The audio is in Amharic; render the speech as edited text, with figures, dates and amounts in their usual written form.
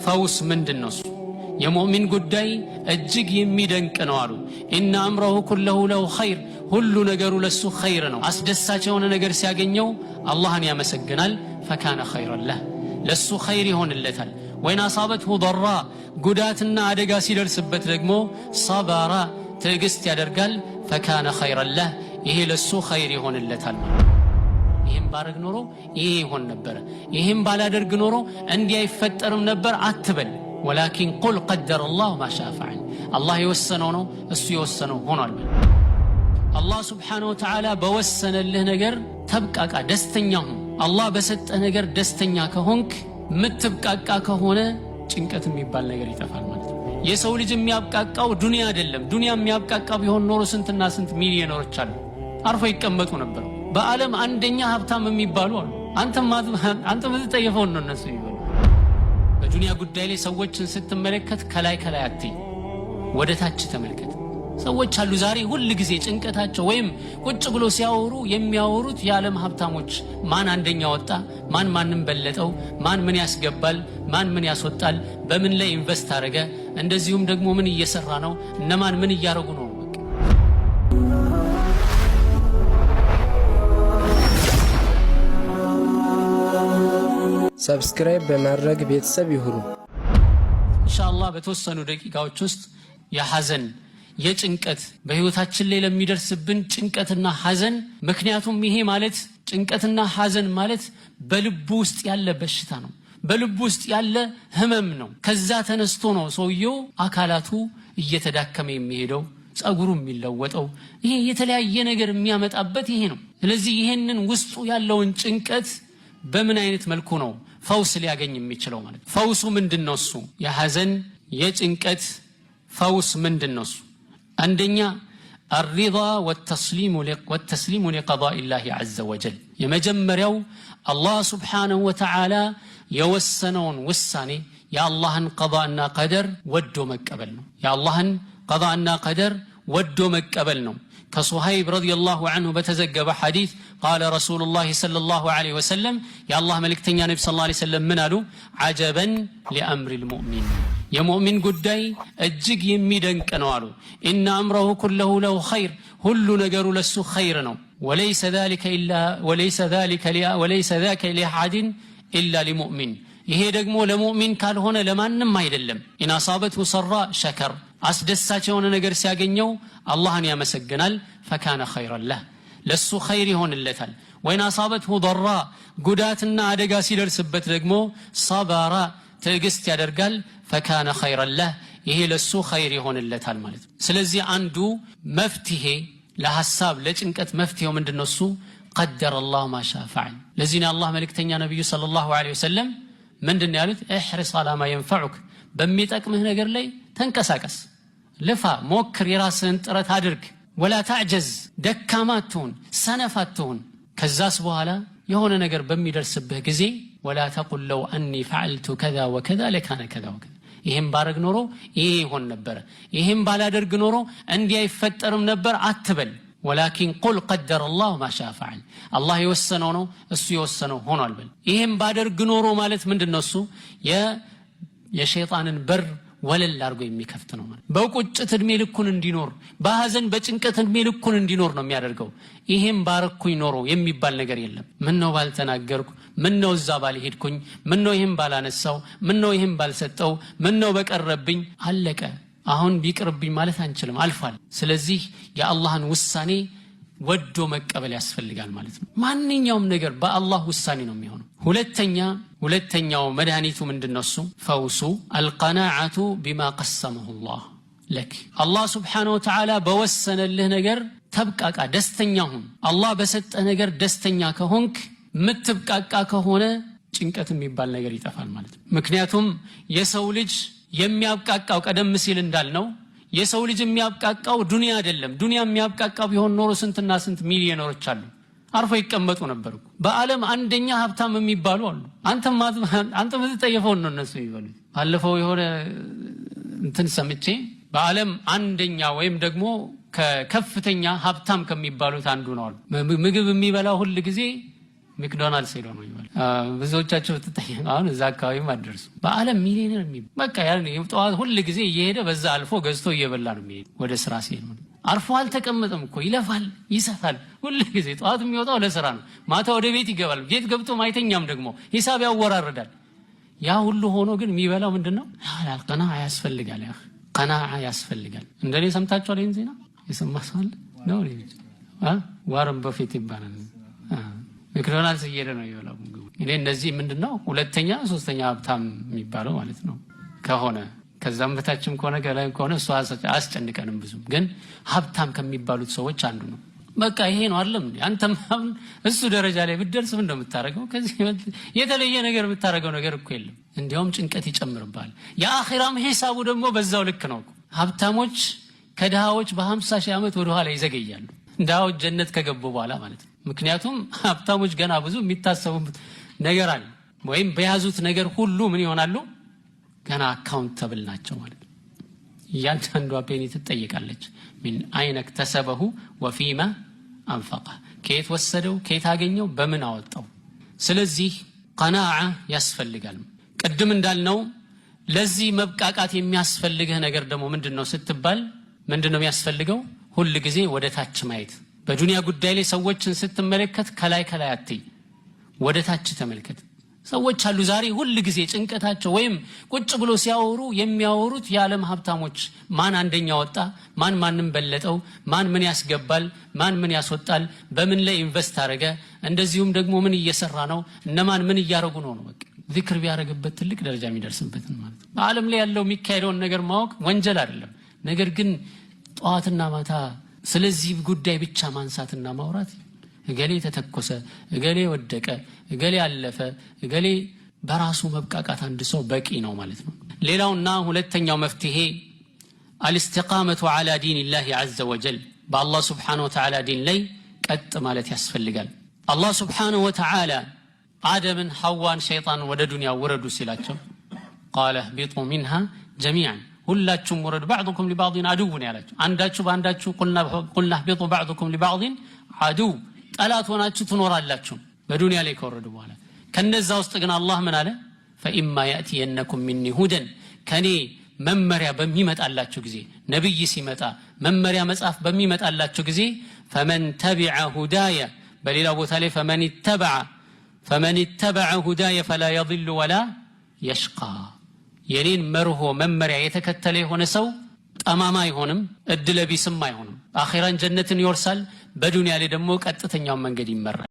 ፈውስ ምንድነው? የሙእሚን ጉዳይ እጅግ የሚደንቅ ነው አሉ። ኢነ አምረሁ ኩለሁ ለሁ ኸይር፣ ሁሉ ነገሩ ለሱ ኸይር ነው። አስደሳች የሆነ ነገር ሲያገኘው አላህን ያመሰግናል። ፈካነ ኸይረን ለህ፣ ለሱ ኸይር ይሆንለታል። ወይን አሳበትሁ ضራ፣ ጉዳትና አደጋ ሲደርስበት ደግሞ ሰበራ፣ ትዕግስት ያደርጋል። ፈካነ ኸይረን ለህ፣ ይሄ ለሱ ኸይር ይሆንለታል። ይሄን ባረግ ኖሮ ይሄ ይሆን ነበር፣ ይሄን ባላደርግ ኖሮ እንዲህ አይፈጠርም ነበር አትበል። ወላኪን ቁል ቀደረ አላሁ ማ ሻአ ፈዐል፣ አላህ የወሰነው ነው እሱ የወሰነው ሆኗል። አላህ ሱብሓነሁ ወተዓላ በወሰነልህ ነገር ተብቃቃ፣ ደስተኛ ሁን። አላህ በሰጠህ ነገር ደስተኛ ከሆንክ፣ ምትብቃቃ ከሆነ ጭንቀት የሚባል ነገር ይጠፋል ማለት ነው። የሰው ልጅ የሚያብቃቃው ዱንያ አይደለም። ዱንያ የሚያብቃቃ ቢሆን ኖሮ ስንትና ስንት ሚሊዮነሮች አሉ፣ አርፎ ይቀመጡ ነበር። በዓለም አንደኛ ሀብታም የሚባሉ አሉ። አንተ ምትጠየፈው ነው እነሱ ይበሉ። በዱንያ ጉዳይ ላይ ሰዎችን ስትመለከት ከላይ ከላይ አትይ፣ ወደ ታች ተመልከት። ሰዎች አሉ ዛሬ ሁሉ ጊዜ ጭንቀታቸው ወይም ቁጭ ብሎ ሲያወሩ የሚያወሩት የዓለም ሀብታሞች ማን አንደኛ ወጣ፣ ማን ማንም በለጠው፣ ማን ምን ያስገባል፣ ማን ምን ያስወጣል፣ በምን ላይ ኢንቨስት አደረገ፣ እንደዚሁም ደግሞ ምን እየሰራ ነው፣ እነማን ምን እያረጉ ነው። ሰብስክራይብ በማድረግ ቤተሰብ ይሁኑ። ኢንሻአላህ በተወሰኑ ደቂቃዎች ውስጥ የሐዘን የጭንቀት በህይወታችን ላይ ለሚደርስብን ጭንቀትና ሐዘን፣ ምክንያቱም ይሄ ማለት ጭንቀትና ሐዘን ማለት በልቡ ውስጥ ያለ በሽታ ነው፣ በልቡ ውስጥ ያለ ህመም ነው። ከዛ ተነስቶ ነው ሰውየው አካላቱ እየተዳከመ የሚሄደው፣ ጸጉሩ የሚለወጠው፣ ይሄ የተለያየ ነገር የሚያመጣበት ይሄ ነው። ስለዚህ ይሄንን ውስጡ ያለውን ጭንቀት በምን አይነት መልኩ ነው ፈውስ ሊያገኝ የሚችለው ማለት ነው? ፈውሱ ምንድነው? እሱ የሐዘን የጭንቀት ፈውስ ምንድነው? እሱ አንደኛ الرضا والتسليم لقضاء الله عز وجل። የመጀመሪያው አላህ ሱብሓነሁ ወተዓላ የወሰነውን ውሳኔ የአላህን ቀዳእና ቀደር ወዶ መቀበል ነው። የአላህን ቀዳእና ቀደር ወዶ መቀበል ነው። كصهيب رضي الله عنه بتزجب حديث قال رسول الله صلى الله عليه وسلم يا الله ملكتني النبي صلى الله عليه وسلم من قالوا عجبا لأمر المؤمن، يا مؤمن قداي اجج يميدنك نوالو إن أمره كله له خير، كل نجر لسه خيرنا، وليس ذاك لأحد إلا لمؤمن። ይሄ ደግሞ ለሙእሚን ካልሆነ ለማንም አይደለም። ኢን አሳበትሁ ሰራ ሸከር፣ አስደሳች የሆነ ነገር ሲያገኘው አላህን ያመሰግናል። ፈካነ ኸይረን ለህ፣ ለሱ ኸይር ይሆንለታል። ወይን አሳበትሁ ضራ፣ ጉዳትና አደጋ ሲደርስበት ደግሞ ሰበራ፣ ትዕግስት ያደርጋል። ፈካነ ኸይረን ለህ፣ ይሄ ለሱ ኸይር ይሆንለታል ማለት ነው። ስለዚህ አንዱ መፍትሄ ለሐሳብ ለጭንቀት መፍትሄው ምንድነው? እሱ ቀደረ አላሁ ማ ሻአ ፈዐል። ለዚህ ነው አላህ መልእክተኛ ነብዩ ሰለላሁ ዐለይሂ ወሰለም ምንድን ያሉት? እሕሪስ ዐላ ማ የንፈዑክ፣ በሚጠቅምህ ነገር ላይ ተንቀሳቀስ፣ ልፋ፣ ሞክር፣ የራስህን ጥረት አድርግ። ወላ ተዕጀዝ፣ ደካማ አትሁን፣ ሰነፍ አትሁን። ከዛስ በኋላ የሆነ ነገር በሚደርስብህ ጊዜ ወላ ተቁል ለው አኒ ፈዐልቱ ከዛ ወከዛ ለካነ ከዛ ወከዛ፣ ይሄን ባረግ ኖሮ ይሄ ይሆን ነበር፣ ይሄን ባላደርግ ኖሮ እንዲህ አይፈጠርም ነበር አትበል። ወላኪን ቁል ቀደረ አላሁ ማ ሻአ ፈዐል፣ አላህ የወሰነው ነው እሱ የወሰነው ሆኗል በል። ይሄን ባደርግ ኖሮ ማለት ምንድነው? እሱ የሸይጣንን በር ወለል አድርጎ የሚከፍት ነው ማለት። በቁጭት እድሜ ልኩን እንዲኖር፣ በሐዘን በጭንቀት እድሜ ልኩን እንዲኖር ነው የሚያደርገው። ይሄን ባረኩኝ ኖሮ የሚባል ነገር የለም። ምን ነው ባልተናገርኩ፣ ምን ነው እዛ ባልሄድኩኝ፣ ምን ነው ይሄን ባላነሳው፣ ምን ነው ይሄን ባልሰጠው፣ ምን ነው በቀረብኝ፣ አለቀ። አሁን ቢቅርብኝ ማለት አንችልም፣ አልፏል። ስለዚህ የአላህን ውሳኔ ወዶ መቀበል ያስፈልጋል ማለት ነው። ማንኛውም ነገር በአላህ ውሳኔ ነው የሚሆነው። ሁለተኛው መድኃኒቱ ምንድነው? እሱ ፈውሱ አልቀናዓቱ ቢማ ቀሰመሁ ላህ ለክ። አላህ ሱብሓነሁ ወተዓላ በወሰነልህ ነገር ተብቃቃ፣ ደስተኛ ሁን። አላህ በሰጠህ ነገር ደስተኛ ከሆንክ፣ ምትብቃቃ ከሆነ ጭንቀት የሚባል ነገር ይጠፋል ማለት ነው። ምክንያቱም የሰው ልጅ የሚያብቃቃው ቀደም ሲል እንዳልነው የሰው ልጅ የሚያብቃቃው ዱንያ አይደለም። ዱንያ የሚያብቃቃው ቢሆን ኖሮ ስንትና ስንት ሚሊዮነሮች አሉ፣ አርፎ ይቀመጡ ነበር። በዓለም አንደኛ ሀብታም የሚባሉ አሉ። አንተ ምትጠየፈው ነው እነሱ ይበሉ። ባለፈው የሆነ እንትን ሰምቼ በዓለም አንደኛ ወይም ደግሞ ከከፍተኛ ሀብታም ከሚባሉት አንዱ ነው አሉ። ምግብ የሚበላው ሁሉ ጊዜ ማክዶናልድስ ሄዶ ነው ይባል። ብዙዎቻችሁ ተጠየቁ። አሁን እዛ አካባቢ ማደርሱ በአለም ሚሊዮነር በቃ ያን ጠዋት ሁሉ ጊዜ እየሄደ በዛ አልፎ ገዝቶ እየበላ ነው የሚሄድ ወደ ስራ ሲሄድ ነው። አርፎ አልተቀመጠም እኮ ይለፋል፣ ይሰፋል። ሁሉ ጊዜ ጠዋት የሚወጣው ለስራ ነው፣ ማታ ወደ ቤት ይገባል። ቤት ገብቶ ማይተኛም ደግሞ ሂሳብ ያወራርዳል። ያ ሁሉ ሆኖ ግን የሚበላው ምንድነው? ቀና ያስፈልጋል። ያ ቀና ያስፈልጋል። እንደኔ ሰምታችኋል? ይሄን ዜና የሰማሰዋል ነው ዋረን በፊት ይባላል። ማክዶናልድስ እየሄደ ነው ይበላው። እኔ እነዚህ ምንድነው ሁለተኛ ሶስተኛ ሀብታም የሚባለው ማለት ነው ከሆነ ከዛም በታችም ከሆነ ገላይም ከሆነ እሱ አስጨንቀንም ብዙም ግን ሀብታም ከሚባሉት ሰዎች አንዱ ነው። በቃ ይሄ ነው አይደለም እንዴ? አንተም እሱ ደረጃ ላይ ብትደርስ ምን እንደምታረገው ከዚህ የተለየ ነገር የምታረገው ነገር እኮ የለም። እንዲያውም ጭንቀት ይጨምርባል። የአኺራም ሂሳቡ ደግሞ በዛው ልክ ነው። ሀብታሞች ከድሃዎች በ50 ሺህ ዓመት ወደ ኋላ ይዘገያሉ፣ ድሃዎች ጀነት ከገቡ በኋላ ማለት ነው። ምክንያቱም ሀብታሞች ገና ብዙ የሚታሰቡት ነገር አለ፣ ወይም በያዙት ነገር ሁሉ ምን ይሆናሉ? ገና አካውንተብል ናቸው ማለት ነው። እያንዳንዷ ፔኒ ትጠይቃለች። ምን አይነ ተሰበሁ ወፊማ አንፈቀ፣ ከየት ወሰደው፣ ከየት አገኘው፣ በምን አወጣው። ስለዚህ ቀናዓ ያስፈልጋል። ቅድም እንዳልነው ለዚህ መብቃቃት የሚያስፈልግህ ነገር ደግሞ ምንድነው ስትባል ምንድነው የሚያስፈልገው? ሁሉ ጊዜ ወደ ታች ማየት። በዱንያ ጉዳይ ላይ ሰዎችን ስትመለከት ከላይ ከላይ አትይ፣ ወደ ታች ተመልከት። ሰዎች አሉ ዛሬ ሁሉ ጊዜ ጭንቀታቸው ወይም ቁጭ ብሎ ሲያወሩ የሚያወሩት የዓለም ሀብታሞች ማን አንደኛ ወጣ፣ ማን ማንም በለጠው፣ ማን ምን ያስገባል፣ ማን ምን ያስወጣል፣ በምን ላይ ኢንቨስት አረገ፣ እንደዚሁም ደግሞ ምን እየሰራ ነው፣ እነማን ምን እያረጉ ነው። በቃ ዚክር ቢያረግበት ትልቅ ደረጃ የሚደርስበት ማለት ነው። በዓለም ላይ ያለው የሚካሄደውን ነገር ማወቅ ወንጀል አይደለም። ነገር ግን ጧትና ማታ ስለዚህ ጉዳይ ብቻ ማንሳትና ማውራት እገሌ ተተኮሰ፣ እገሌ ወደቀ፣ እገሌ አለፈ፣ እገሌ በራሱ መብቃቃት አንድ ሰው በቂ ነው ማለት ነው። ሌላውና ሁለተኛው መፍትሄ አልኢስቲቃመቱ ዐላ ዲኒላሂ ዐዘ ወጀል፣ በአላህ ሱብሓነሁ ወተዓላ ዲን ላይ ቀጥ ማለት ያስፈልጋል። አላህ ሱብሓነሁ ወተዓላ አደምን ሐዋን ሸይጣን ወደ ዱንያ ውረዱ ሲላቸው ቃለ እህቢጡ ሚንሃ ጀሚዐን፣ ሁላችሁም ውረዱ፣ ባዕዱኩም ሊባዕድን ዐዱውን ያላቸው፣ አንዳችሁ በአንዳችሁ ቁልና እህቢጡ ባዕዱኩም ሊባዕድን ዐዱው፣ ጠላት ሆናችሁ ትኖራላችሁ በዱንያ ላይ ከወረዱ በኋላ። ከነዛ ውስጥ ግን አላህ ምን አለ? ፈኢማ ያእቲየነኩም ሚኒ ሁደን፣ ከኔ መመሪያ በሚመጣላችሁ ጊዜ፣ ነብይ ሲመጣ መመሪያ መጽሐፍ በሚመጣላችሁ ጊዜ ፈመን ተቢዐ ሁዳየ፣ በሌላ ቦታ ላይ ፈመን ተበዐ ሁዳየ ፈላ የضل ወላ የሽቃ፣ የኔን መርሆ መመሪያ የተከተለ የሆነ ሰው ጠማማ አይሆንም፣ እድለቢስም አይሆንም። አኺራን ጀነትን ይወርሳል፣ በዱንያ ላይ ደግሞ ቀጥተኛውን መንገድ ይመራል።